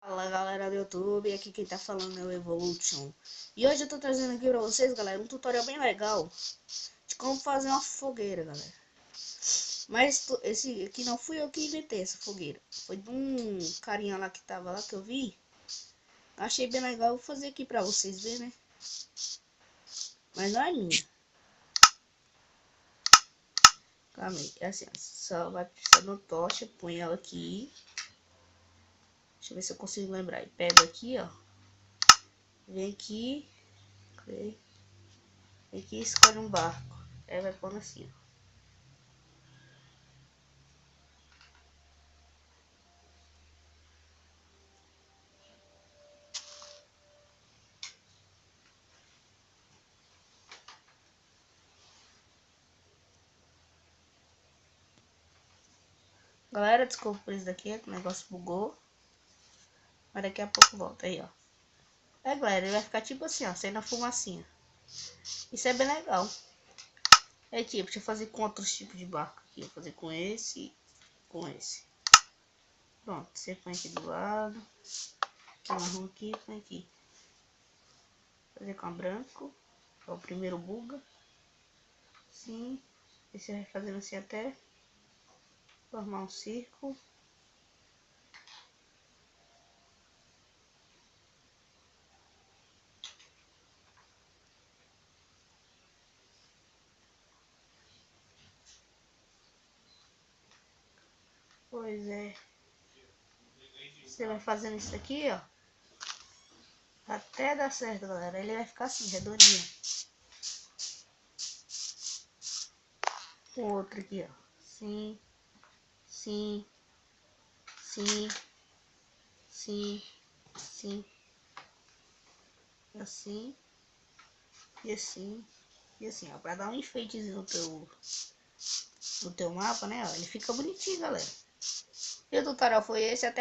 Fala galera do YouTube, aqui quem tá falando é o Evolution. E hoje eu tô trazendo aqui pra vocês, galera, um tutorial bem legal de como fazer uma fogueira, galera. Mas esse aqui não fui eu que inventei essa fogueira, foi de um carinha lá que tava lá que eu vi. Achei bem legal, vou fazer aqui pra vocês verem, né? Mas não é minha. Calma aí, é assim, só vai precisar de uma tocha, põe ela aqui. Deixa eu ver se eu consigo lembrar. E pega aqui, ó. Vem aqui. Vem aqui e escolhe um barco. Aí vai pondo assim, ó. Galera, desculpa por isso daqui, o negócio bugou. Mas daqui a pouco volta aí, ó. Galera, ele vai ficar tipo assim, ó, saindo a fumacinha. Isso é bem legal. Tipo, deixa eu fazer com outros tipos de barco aqui. Vou fazer com esse, com esse. Pronto, você põe aqui do lado. Amarra aqui, põe aqui. Vou fazer com a branco. É o primeiro buga. Sim. E você vai fazendo assim até formar um círculo. Pois é. Você vai fazendo isso aqui, ó. Até dar certo, galera. Ele vai ficar assim, redondinho. O outro aqui, ó. Sim. Sim. Sim. Sim. Sim. Assim. E assim. E assim, ó. Pra dar um enfeitezinho no teu mapa, né? Ó, ele fica bonitinho, galera. E o tutorial foi esse. Até